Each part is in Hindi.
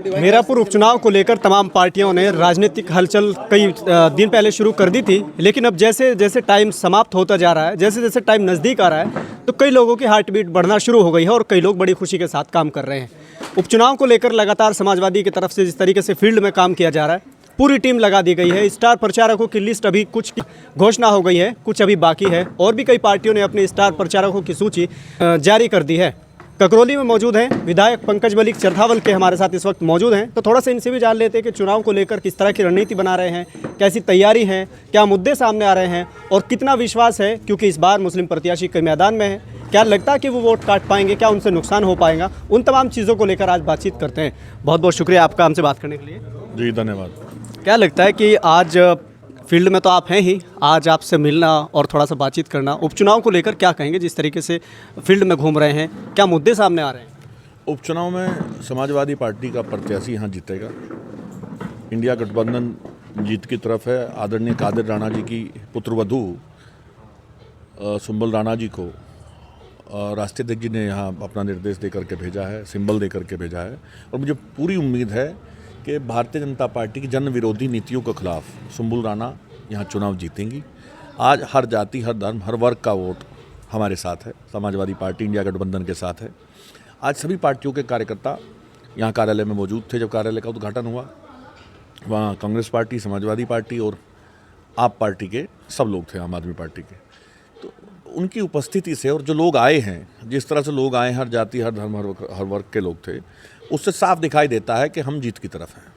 मीरापुर उपचुनाव को लेकर तमाम पार्टियों ने राजनीतिक हलचल कई दिन पहले शुरू कर दी थी, लेकिन अब जैसे जैसे टाइम समाप्त होता जा रहा है, जैसे जैसे टाइम नज़दीक आ रहा है, तो कई लोगों की हार्ट बीट बढ़ना शुरू हो गई है और कई लोग बड़ी खुशी के साथ काम कर रहे हैं। उपचुनाव को लेकर लगातार समाजवादी की तरफ से जिस तरीके से फील्ड में काम किया जा रहा है, पूरी टीम लगा दी गई है। स्टार प्रचारकों की लिस्ट अभी कुछ घोषणा हो गई है, कुछ अभी बाकी है और भी कई पार्टियों ने अपने स्टार प्रचारकों की सूची जारी कर दी है। ककरौली में मौजूद हैं विधायक पंकज मलिक चरथावल के हमारे साथ इस वक्त मौजूद हैं, तो थोड़ा सा इनसे भी जान लेते हैं कि चुनाव को लेकर किस तरह की रणनीति बना रहे हैं, कैसी तैयारी है, क्या मुद्दे सामने आ रहे हैं और कितना विश्वास है, क्योंकि इस बार मुस्लिम प्रत्याशी के मैदान में है, क्या लगता है कि वो वोट काट पाएंगे, क्या उनसे नुकसान हो पाएगा, उन तमाम चीज़ों को लेकर आज बातचीत करते हैं। बहुत बहुत शुक्रिया आपका हमसे बात करने के लिए। जी धन्यवाद। क्या लगता है कि आज फील्ड में तो आप हैं ही, आज आपसे मिलना और थोड़ा सा बातचीत करना, उपचुनाव को लेकर क्या कहेंगे, जिस तरीके से फील्ड में घूम रहे हैं, क्या मुद्दे सामने आ रहे हैं? उपचुनाव में समाजवादी पार्टी का प्रत्याशी यहाँ जीतेगा। इंडिया गठबंधन जीत की तरफ है। आदरणीय कादिर राणा जी की पुत्रवधू सुंबल राणा जी को राष्ट्रीय अध्यक्ष जी ने यहाँ अपना निर्देश दे करके भेजा है, सिंबल दे करके भेजा है और मुझे पूरी उम्मीद है कि भारतीय जनता पार्टी की जन विरोधी नीतियों के खिलाफ सुंबल राणा यहाँ चुनाव जीतेंगी। आज हर जाति, हर धर्म, हर वर्ग का वोट हमारे साथ है, समाजवादी पार्टी इंडिया गठबंधन के साथ है। आज सभी पार्टियों के कार्यकर्ता यहाँ कार्यालय में मौजूद थे। जब कार्यालय का उद्घाटन हुआ, वहाँ कांग्रेस पार्टी, समाजवादी पार्टी और आप पार्टी के सब लोग थे, आम आदमी पार्टी के। तो उनकी उपस्थिति से और जो लोग आए हैं, जिस तरह से लोग आए, हर जाति, हर धर्म, हर वर्ग के लोग थे, उससे साफ दिखाई देता है कि हम जीत की तरफ हैं।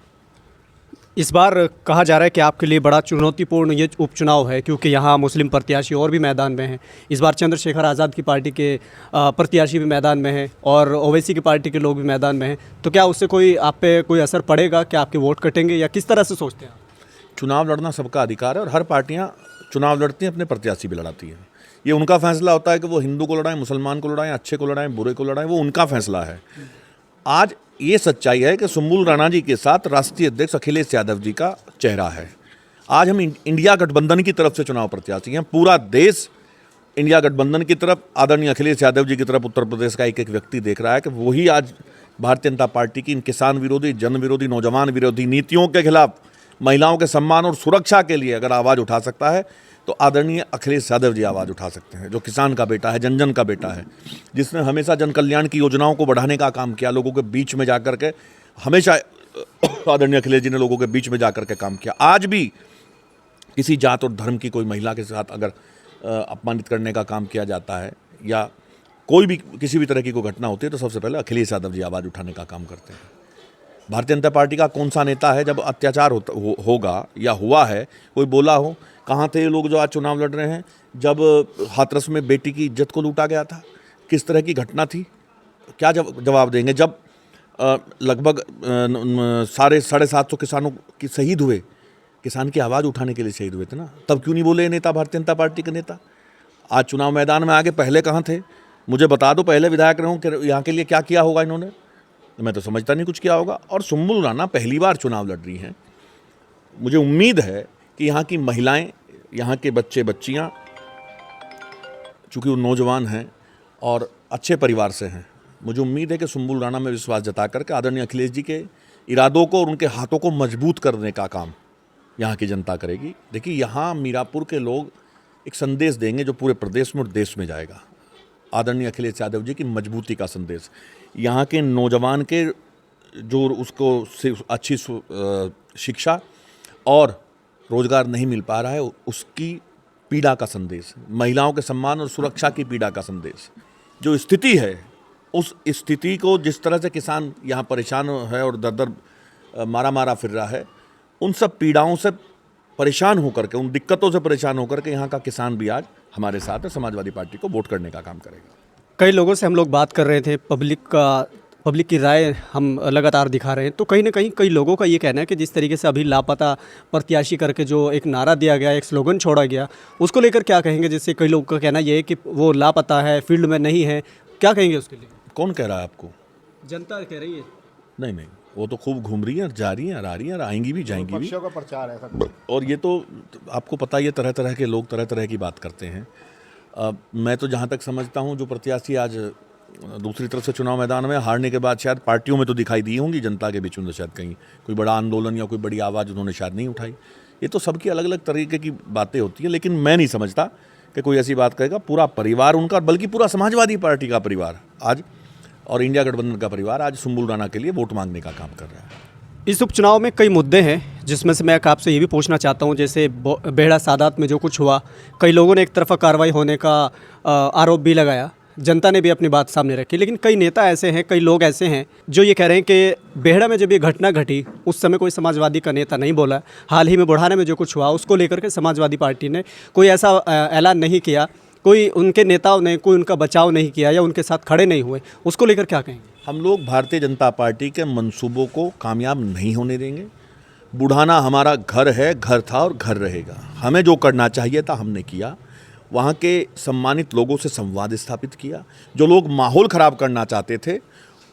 इस बार कहा जा रहा है कि आपके लिए बड़ा चुनौतीपूर्ण ये उपचुनाव है, क्योंकि यहाँ मुस्लिम प्रत्याशी और भी मैदान में हैं। इस बार चंद्रशेखर आज़ाद की पार्टी के प्रत्याशी भी मैदान में हैं और ओवैसी की पार्टी के लोग भी मैदान में हैं। तो क्या उससे कोई आप पे कोई असर पड़ेगा, क्या आपके वोट कटेंगे या किस तरह से सोचते हैं? चुनाव लड़ना सबका अधिकार है और हर पार्टियां चुनाव लड़ती हैं, अपने प्रत्याशी भी लड़ाती हैं। ये उनका फैसला होता है कि वो हिंदू को लड़ाएं, मुसलमान को लड़ाएं, अच्छे को लड़ाएं, बुरे को लड़ाएं, वो उनका फैसला है। आज ये सच्चाई है कि सुंबल राणा जी के साथ राष्ट्रीय अध्यक्ष अखिलेश यादव जी का चेहरा है। आज हम इंडिया गठबंधन की तरफ से चुनाव प्रत्याशी हैं। पूरा देश इंडिया गठबंधन की तरफ, आदरणीय अखिलेश यादव जी की तरफ उत्तर प्रदेश का एक एक व्यक्ति देख रहा है कि वही आज भारतीय जनता पार्टी की इन किसान विरोधी, जन विरोधी, नौजवान विरोधी नीतियों के खिलाफ, महिलाओं के सम्मान और सुरक्षा के लिए अगर आवाज़ उठा सकता है तो आदरणीय अखिलेश यादव जी आवाज़ उठा सकते हैं, जो किसान का बेटा है, जन जन का बेटा है, जिसने हमेशा जन कल्याण की योजनाओं को बढ़ाने का काम किया, लोगों के बीच में जाकर के हमेशा आदरणीय अखिलेश जी ने लोगों के बीच में जाकर के काम किया। आज भी किसी जात और धर्म की कोई महिला के साथ अगर अपमानित करने का काम किया जाता है या कोई भी किसी भी तरह की कोई घटना होती है तो सबसे पहले अखिलेश यादव जी आवाज़ उठाने का काम करते हैं। भारतीय जनता पार्टी का कौन सा नेता है जब अत्याचार होगा या हुआ है, कोई बोला हो? कहाँ थे ये लोग जो आज चुनाव लड़ रहे हैं? जब हाथरस में बेटी की इज्जत को लूटा गया था, किस तरह की घटना थी? क्या जवाब देंगे? जब लगभग 750 किसानों की शहीद हुए, किसान की आवाज़ उठाने के लिए शहीद हुए थे ना, तब क्यों नहीं बोले नेता, भारतीय जनता पार्टी के नेता? आज चुनाव मैदान में आगे, पहले कहाँ थे? मुझे बता दो, पहले विधायक रहे कि यहाँ के लिए क्या किया होगा इन्होंने? मैं तो समझता नहीं कुछ किया होगा। और सुंबल राणा पहली बार चुनाव लड़ रही हैं। मुझे उम्मीद है कि यहाँ की महिलाएं, यहाँ के बच्चे बच्चियाँ, चूँकि वो नौजवान हैं और अच्छे परिवार से हैं, मुझे उम्मीद है कि सुंबल राणा में विश्वास जता करके आदरणीय अखिलेश जी के इरादों को और उनके हाथों को मजबूत करने का काम यहाँ की जनता करेगी। देखिए, यहाँ मीरापुर के लोग एक संदेश देंगे जो पूरे प्रदेश में और देश में जाएगा। आदरणीय अखिलेश यादव जी की मजबूती का संदेश। यहाँ के नौजवान के जो उसको अच्छी शिक्षा और रोजगार नहीं मिल पा रहा है, उसकी पीड़ा का संदेश, महिलाओं के सम्मान और सुरक्षा की पीड़ा का संदेश। जो स्थिति है, उस स्थिति को जिस तरह से किसान यहाँ परेशान है और दर दर मारा फिर रहा है, उन सब पीड़ाओं से परेशान होकर के, उन दिक्कतों से परेशान होकर के यहाँ का किसान भी आज हमारे साथ है, समाजवादी पार्टी को वोट करने का काम करेगा। कई लोगों से हम लोग बात कर रहे थे, पब्लिक की राय हम लगातार दिखा रहे हैं, तो कहीं ना कहीं कई लोगों का ये कहना है कि जिस तरीके से अभी लापता प्रत्याशी करके जो एक नारा दिया गया, एक स्लोगन छोड़ा गया, उसको लेकर क्या कहेंगे? जिससे कई लोगों का कहना ये है कि वो लापता है, फील्ड में नहीं है, क्या कहेंगे उसके लिए? कौन कह रहा है आपको? जनता कह रही है। नहीं, वो तो खूब घूम रही हैं, जा रही हैं, आ रही हैं, आएंगी भी, जाएंगी भी। का प्रचार है सब। और ये तो आपको पता ही है, तरह तरह के लोग तरह तरह की बात करते हैं। मैं तो जहाँ तक समझता हूँ, जो प्रत्याशी आज दूसरी तरफ से चुनाव मैदान में हारने के बाद शायद पार्टियों में तो दिखाई दी होंगी जनता के बीच में, तो शायद कहीं कोई बड़ा आंदोलन या कोई बड़ी आवाज़ उन्होंने शायद नहीं उठाई। ये तो सबकी अलग अलग तरीके की बातें होती हैं, लेकिन मैं नहीं समझता कि कोई ऐसी बात कहेगा। पूरा परिवार उनका, बल्कि पूरा समाजवादी पार्टी का परिवार आज और इंडिया गठबंधन का परिवार आज सुम्बुल राणा के लिए वोट मांगने का काम कर रहा है। इस उपचुनाव में कई मुद्दे हैं, जिसमें से मैं आपसे ये भी पूछना चाहता हूँ, जैसे बेहड़ा सादात में जो कुछ हुआ, कई लोगों ने एक तरफा कार्रवाई होने का आरोप भी लगाया, जनता ने भी अपनी बात सामने रखी, लेकिन कई नेता ऐसे हैं, कई लोग ऐसे हैं जो ये कह रहे हैं कि बेहड़ा में जब ये घटना घटी उस समय कोई समाजवादी का नेता नहीं बोला। हाल ही में बुढ़ाना में जो कुछ हुआ उसको लेकर के समाजवादी पार्टी ने कोई ऐसा ऐलान नहीं किया, कोई उनके नेताओं ने कोई उनका बचाव नहीं किया या उनके साथ खड़े नहीं हुए, उसको लेकर क्या कहेंगे? हम लोग भारतीय जनता पार्टी के मंसूबों को कामयाब नहीं होने देंगे। बुढ़ाना हमारा घर है, घर था और घर रहेगा। हमें जो करना चाहिए था हमने किया। वहाँ के सम्मानित लोगों से संवाद स्थापित किया। जो लोग माहौल ख़राब करना चाहते थे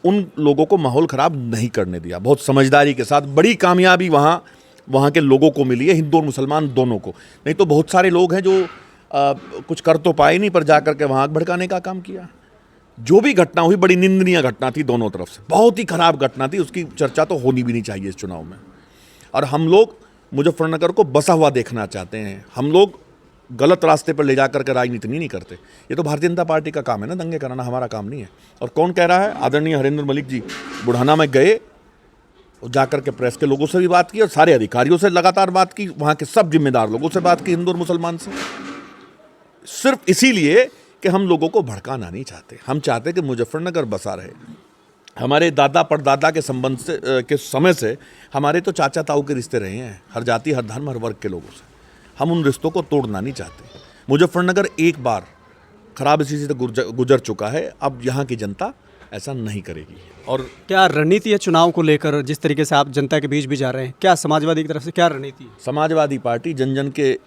उन लोगों को माहौल ख़राब नहीं करने दिया। बहुत समझदारी के साथ बड़ी कामयाबी वहाँ के लोगों को मिली है, हिंदू और मुसलमान दोनों को। नहीं तो बहुत सारे लोग हैं जो कुछ कर तो पाए नहीं, पर जा कर के वहाँ भड़काने का काम किया। जो भी घटना हुई बड़ी निंदनीय घटना थी, दोनों तरफ से बहुत ही खराब घटना थी, उसकी चर्चा तो होनी भी नहीं चाहिए इस चुनाव में। और हम लोग मुजफ्फरनगर को बसा हुआ देखना चाहते हैं। हम लोग गलत रास्ते पर ले जा करके राजनीति नहीं करते। ये तो भारतीय जनता पार्टी का काम है ना, दंगे कराना हमारा काम नहीं है। और कौन कह रहा है? आदरणीय हरेंद्र मलिक जी बुढ़ाना में गए, जाकर के प्रेस के लोगों से भी बात की और सारे अधिकारियों से लगातार बात की, वहाँ के सब जिम्मेदार लोगों से बात की, हिंदू और मुसलमान से, सिर्फ इसीलिए कि हम लोगों को भड़काना नहीं चाहते। हम चाहते कि मुजफ्फरनगर बसा रहे। हमारे दादा परदादा के संबंध से के समय से हमारे तो चाचा ताऊ के रिश्ते रहे हैं, हर जाति, हर धर्म, हर वर्ग के लोगों से। हम उन रिश्तों को तोड़ना नहीं चाहते। मुजफ्फरनगर एक बार खराब स्थिति से गुजर चुका है, अब यहाँ की जनता ऐसा नहीं करेगी। और क्या रणनीति है चुनाव को लेकर? जिस तरीके से आप जनता के बीच भी जा रहे हैं, क्या समाजवादी की तरफ से क्या रणनीति है? समाजवादी पार्टी जन जन के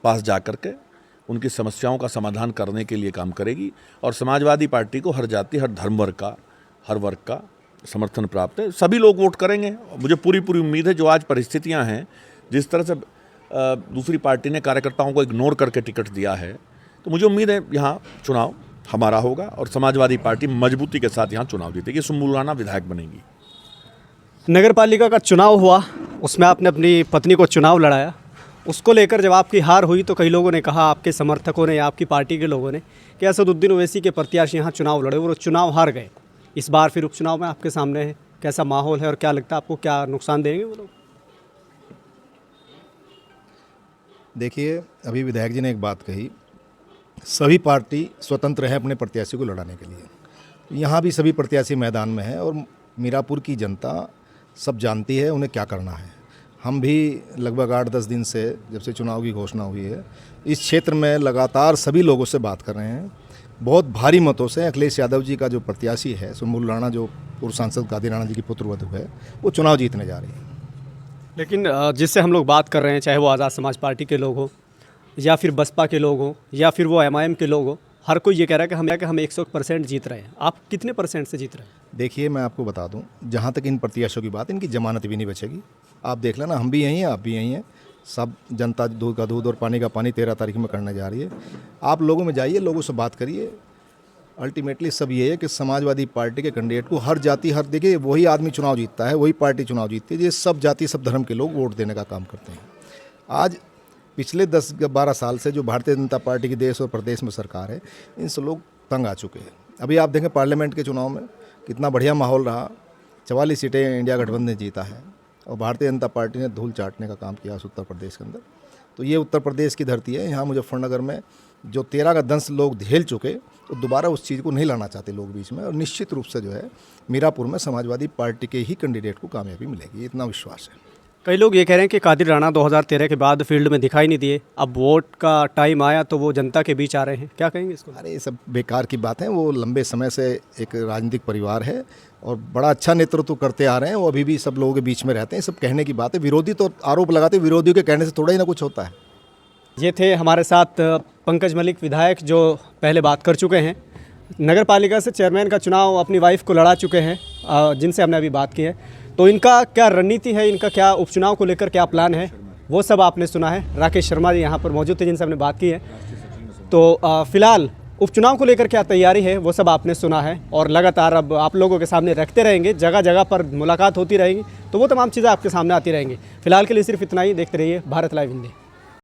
पास जा कर के उनकी समस्याओं का समाधान करने के लिए काम करेगी। और समाजवादी पार्टी को हर जाति, हर धर्म वर्ग का, हर वर्ग का समर्थन प्राप्त है। सभी लोग वोट करेंगे। मुझे पूरी उम्मीद है, जो आज परिस्थितियां हैं, जिस तरह से दूसरी पार्टी ने कार्यकर्ताओं को इग्नोर करके टिकट दिया है, तो मुझे उम्मीद है यहाँ चुनाव हमारा होगा और समाजवादी पार्टी मजबूती के साथ यहाँ चुनाव जीतेगी। सुम्बुल राणा विधायक बनेगी। नगर पालिका का चुनाव हुआ, उसमें आपने अपनी पत्नी को चुनाव लड़ाया, उसको लेकर जब आपकी हार हुई तो कई लोगों ने कहा, आपके समर्थकों ने या आपकी पार्टी के लोगों ने, कि असदुद्दीन ओवैसी के प्रत्याशी यहाँ चुनाव लड़े और वो चुनाव हार गए। इस बार फिर उपचुनाव में आपके सामने है, कैसा माहौल है और क्या लगता है आपको, क्या नुकसान देंगे वो लोग? देखिए, अभी विधायक जी ने एक बात कही, सभी पार्टी स्वतंत्र है अपने प्रत्याशी को लड़ाने के लिए। यहाँ भी सभी प्रत्याशी मैदान में हैं और मीरापुर की जनता सब जानती है उन्हें क्या करना है। हम भी लगभग 8-10 दिन से, जब से चुनाव की घोषणा हुई है, इस क्षेत्र में लगातार सभी लोगों से बात कर रहे हैं। बहुत भारी मतों से अखिलेश यादव जी का जो प्रत्याशी है, सुम्बुल राणा, जो पूर्व सांसद कादिर राणा जी की पुत्रवधू है, वो चुनाव जीतने जा रही है। लेकिन जिससे हम लोग बात कर रहे हैं, चाहे वो आज़ाद समाज पार्टी के लोग हों या फिर बसपा के लोग हों या फिर वो MIM के लोग हों, हर कोई ये कह रहा है कि हम 100% जीत रहे हैं। आप कितने % से जीत रहे हैं? देखिए, मैं आपको बता दूं, जहां तक इन प्रत्याशियों की बात, इनकी जमानत भी नहीं बचेगी। आप देख लेना, हम भी यहीं हैं, आप भी यहीं हैं। सब जनता दूध का दूध और पानी का पानी 13 तारीख में करने जा रही है। आप लोगों में जाइए, लोगों से बात करिए। अल्टीमेटली सब ये है कि समाजवादी पार्टी के कैंडिडेट को हर जाति, हर, देखिए, वही आदमी चुनाव जीतता है, वही पार्टी चुनाव जीतती है। ये सब जाति, सब धर्म के लोग वोट देने का काम करते हैं। आज पिछले 10-12 साल से जो भारतीय जनता पार्टी की देश और प्रदेश में सरकार है, इनसे लोग तंग आ चुके हैं। अभी आप देखें पार्लियामेंट के चुनाव में कितना बढ़िया माहौल रहा। 44 सीटें इंडिया गठबंधन ने जीता है और भारतीय जनता पार्टी ने धूल चाटने का काम किया उस उत्तर प्रदेश के अंदर। तो ये उत्तर प्रदेश की धरती है। यहाँ मुजफ्फरनगर में जो 13 का दंश लोग झेल चुके, तो दोबारा उस चीज़ को नहीं लाना चाहते लोग बीच में। और निश्चित रूप से जो है मीरापुर में समाजवादी पार्टी के ही कैंडिडेट को कामयाबी मिलेगी, इतना विश्वास है। कई लोग ये कह रहे हैं कि कादिर राणा 2013 के बाद फील्ड में दिखाई नहीं दिए, अब वोट का टाइम आया तो वो जनता के बीच आ रहे हैं, क्या कहेंगे इसको? अरे, ये सब बेकार की बात है। वो लंबे समय से एक राजनीतिक परिवार है और बड़ा अच्छा नेतृत्व करते आ रहे हैं। वो अभी भी सब लोगों के बीच में रहते हैं। सब कहने की बात है। विरोधी तो आरोप लगाते, विरोधियों के कहने से थोड़ा ही ना कुछ होता है। ये थे हमारे साथ पंकज मलिक विधायक, जो पहले बात कर चुके हैं। नगर पालिका से चेयरमैन का चुनाव अपनी वाइफ को लड़ा चुके हैं, जिनसे हमने अभी बात की है। तो इनका क्या रणनीति है, इनका क्या उपचुनाव को लेकर क्या प्लान है, वो सब आपने सुना है। राकेश शर्मा जी यहाँ पर मौजूद थे, जिनसे हमने बात की है। तो फिलहाल उपचुनाव को लेकर क्या तैयारी है वो सब आपने सुना है, और लगातार अब आप लोगों के सामने रखते रहेंगे, जगह जगह पर मुलाकात होती रहेगी, तो वो तमाम चीज़ें आपके सामने आती रहेंगी। फिलहाल के लिए सिर्फ इतना ही। देखते रहिए भारत लाइव हिंदी।